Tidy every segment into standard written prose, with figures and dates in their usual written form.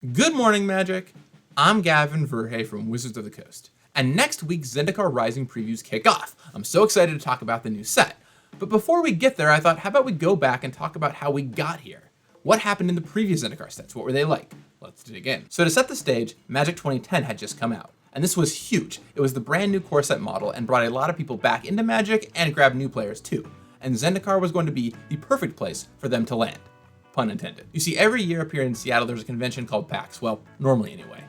Good morning, Magic! I'm Gavin Verhey from Wizards of the Coast, and next week Zendikar Rising previews kick off. I'm so excited to talk about the new set. But before we get there, I thought, how about we go back and talk about how we got here? What happened in the previous Zendikar sets? What were they like? Let's dig in. So to set the stage, Magic 2010 had just come out, and this was huge. It was the brand new core set model and brought a lot of people back into Magic and grabbed new players too. And Zendikar was going to be the perfect place for them to land. Pun intended. You see, every year up here in Seattle, there's a convention called PAX, well, normally anyway.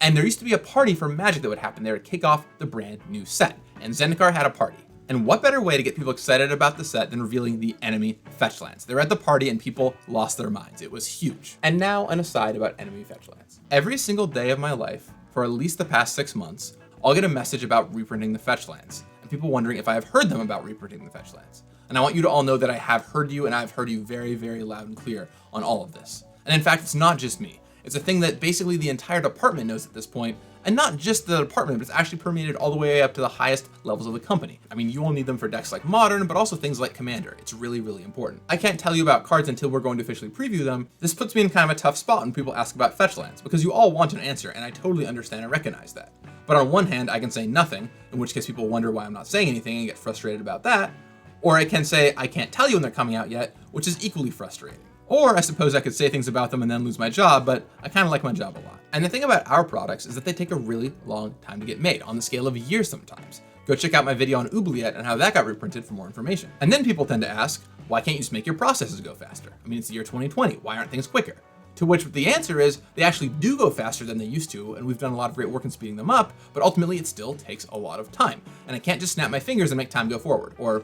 And there used to be a party for Magic that would happen there to kick off the brand new set, and Zendikar had a party. And what better way to get people excited about the set than revealing the enemy Fetchlands? They were at the party and people lost their minds. It was huge. And now an aside about enemy Fetchlands. Every single day of my life, for at least the past 6 months, I'll get a message about reprinting the Fetchlands, and people wondering if I have heard them about reprinting the Fetchlands. And I want you to all know that I have heard you, and I've heard you very, very loud and clear on all of this. And in fact, it's not just me. It's a thing that basically the entire department knows at this point, and not just the department, but it's actually permeated all the way up to the highest levels of the company. I mean, you will need them for decks like Modern, but also things like Commander. It's really, really important. I can't tell you about cards until we're going to officially preview them. This puts me in kind of a tough spot when people ask about Fetchlands, because you all want an answer, and I totally understand and recognize that. But on one hand, I can say nothing, in which case people wonder why I'm not saying anything and get frustrated about that. Or I can say, I can't tell you when they're coming out yet, which is equally frustrating. Or I suppose I could say things about them and then lose my job, but I kind of like my job a lot. And the thing about our products is that they take a really long time to get made, on the scale of years sometimes. Go check out my video on Oubliette and how that got reprinted for more information. And then people tend to ask, why can't you just make your processes go faster? I mean, it's the year 2020, why aren't things quicker? To which the answer is, they actually do go faster than they used to, and we've done a lot of great work in speeding them up, but ultimately it still takes a lot of time. And I can't just snap my fingers and make time go forward, or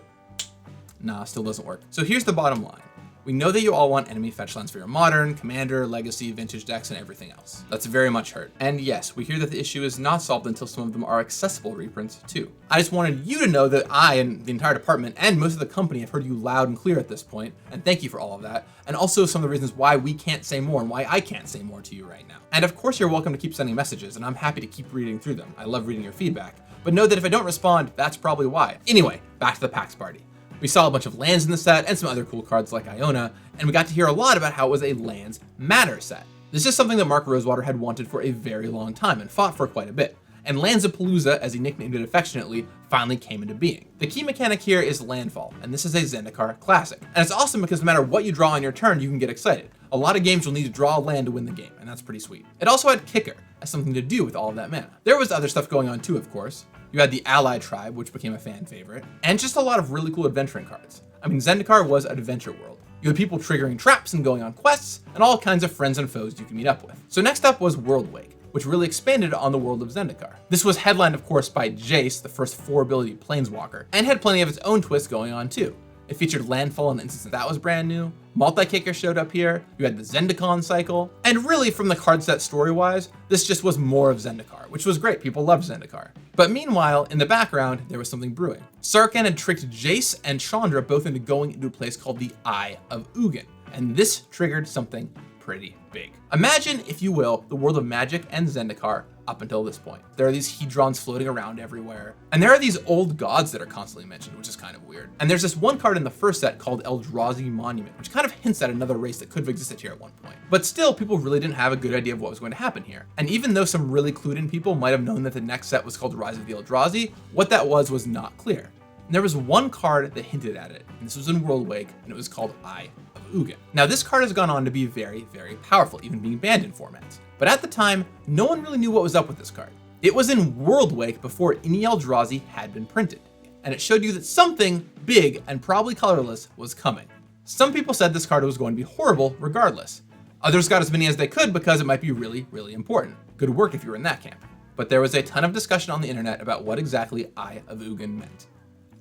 nah, still doesn't work. So here's the bottom line. We know that you all want enemy Fetchlands for your Modern, Commander, Legacy, Vintage decks, and everything else. That's very much heard. And yes, we hear that the issue is not solved until some of them are accessible reprints too. I just wanted you to know that I and the entire department and most of the company have heard you loud and clear at this point, and thank you for all of that, and also some of the reasons why we can't say more and why I can't say more to you right now. And of course you're welcome to keep sending messages, and I'm happy to keep reading through them. I love reading your feedback. But know that if I don't respond, that's probably why. Anyway, back to the PAX party. We saw a bunch of lands in the set and some other cool cards like Iona, and we got to hear a lot about how it was a lands matter set. This is something that Mark Rosewater had wanted for a very long time and fought for quite a bit. And Lands-A-Palooza, as he nicknamed it affectionately, finally came into being. The key mechanic here is landfall, and this is a Zendikar classic. And it's awesome because no matter what you draw on your turn, you can get excited. A lot of games will need to draw a land to win the game, and that's pretty sweet. It also had kicker, as something to do with all of that mana. There was other stuff going on too, of course. You had the Ally Tribe, which became a fan favorite, and just a lot of really cool adventuring cards. I mean, Zendikar was an adventure world. You had people triggering traps and going on quests, and all kinds of friends and foes you can meet up with. So next up was Worldwake, which really expanded on the world of Zendikar. This was headlined, of course, by Jace, the first 4-ability Planeswalker, and had plenty of its own twists going on too. It featured landfall in the instance that was brand new, multi-kicker showed up here, you had the Zendikon cycle, and really from the card set story-wise, this just was more of Zendikar, which was great, people loved Zendikar. But meanwhile, in the background, there was something brewing. Sarkhan had tricked Jace and Chandra both into going into a place called the Eye of Ugin, and this triggered something pretty big. Imagine, if you will, the world of Magic and Zendikar up until this point. There are these Hedrons floating around everywhere, and there are these old gods that are constantly mentioned, which is kind of weird. And there's this one card in the first set called Eldrazi Monument, which kind of hints at another race that could have existed here at one point. But still, people really didn't have a good idea of what was going to happen here. And even though some really clued in people might have known that the next set was called Rise of the Eldrazi, what that was not clear. And there was one card that hinted at it, and this was in Worldwake, and it was called Eye of Ugin. Now this card has gone on to be very, very powerful, even being banned in formats. But at the time, no one really knew what was up with this card. It was in Worldwake before any Eldrazi had been printed, and it showed you that something big and probably colorless was coming. Some people said this card was going to be horrible regardless. Others got as many as they could because it might be really, really important. Good work if you were in that camp. But there was a ton of discussion on the internet about what exactly Eye of Ugin meant.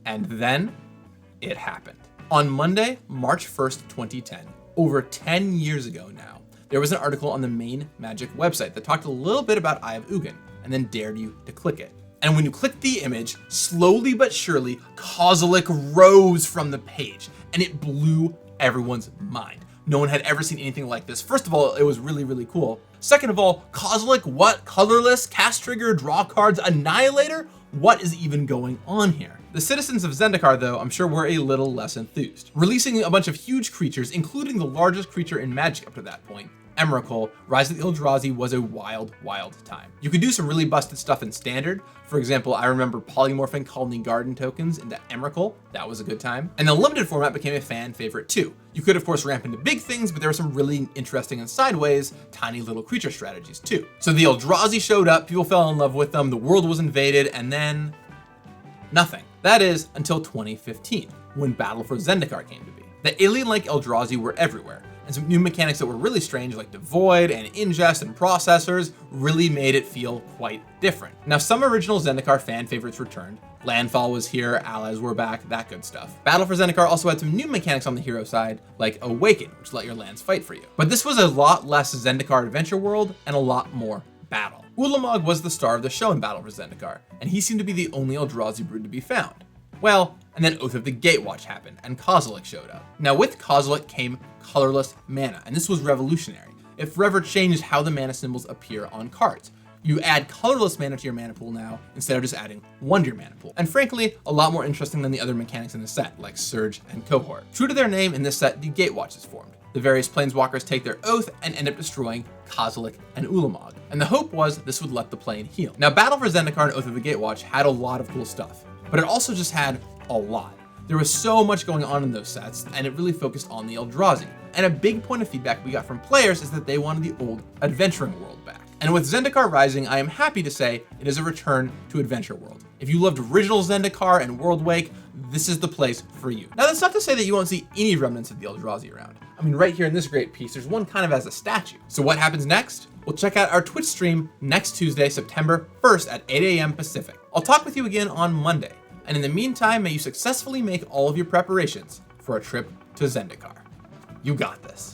And then it happened. On Monday, March 1st, 2010, over 10 years ago now, there was an article on the main Magic website that talked a little bit about Eye of Ugin and then dared you to click it. And when you clicked the image, slowly but surely, Kozilek rose from the page, and it blew everyone's mind. No one had ever seen anything like this. First of all, it was really, really cool. Second of all, Kozilek, what? Colorless, cast trigger, draw cards, annihilator? What is even going on here? The citizens of Zendikar, though, I'm sure were a little less enthused, releasing a bunch of huge creatures, including the largest creature in Magic up to that point, Emrakul, Rise of the Eldrazi was a wild, wild time. You could do some really busted stuff in Standard. For example, I remember polymorphing Colony Garden tokens into Emrakul. That was a good time. And the limited format became a fan favorite too. You could of course ramp into big things, but there were some really interesting and sideways, tiny little creature strategies too. So the Eldrazi showed up, people fell in love with them, the world was invaded, and then nothing. That is until 2015, when Battle for Zendikar came to be. The alien-like Eldrazi were everywhere, and some new mechanics that were really strange, like Devoid and Ingest and Processors, really made it feel quite different. Now, some original Zendikar fan favorites returned. Landfall was here, allies were back, that good stuff. Battle for Zendikar also had some new mechanics on the hero side, like Awaken, which let your lands fight for you. But this was a lot less Zendikar Adventure World and a lot more battle. Ulamog was the star of the show in Battle for Zendikar, and he seemed to be the only Eldrazi brood to be found. Well, and then Oath of the Gatewatch happened, and Kozilek showed up. Now with Kozilek came colorless mana, and this was revolutionary. It forever changed how the mana symbols appear on cards. You add colorless mana to your mana pool now, instead of just adding one to your mana pool. And frankly, a lot more interesting than the other mechanics in the set, like Surge and Cohort. True to their name, in this set, the Gatewatch is formed. The various planeswalkers take their oath and end up destroying Kozilek and Ulamog. And the hope was this would let the plane heal. Now, Battle for Zendikar and Oath of the Gatewatch had a lot of cool stuff, but it also just had a lot. There was so much going on in those sets, and it really focused on the Eldrazi. And a big point of feedback we got from players is that they wanted the old adventuring world back. And with Zendikar Rising, I am happy to say it is a return to Adventure World. If you loved original Zendikar and World Wake, this is the place for you. Now, that's not to say that you won't see any remnants of the Eldrazi around. I mean, right here in this great piece, there's one kind of as a statue. So what happens next? Well, check out our Twitch stream next Tuesday, September 1st at 8 a.m. Pacific. I'll talk with you again on Monday. And in the meantime, may you successfully make all of your preparations for a trip to Zendikar. You got this.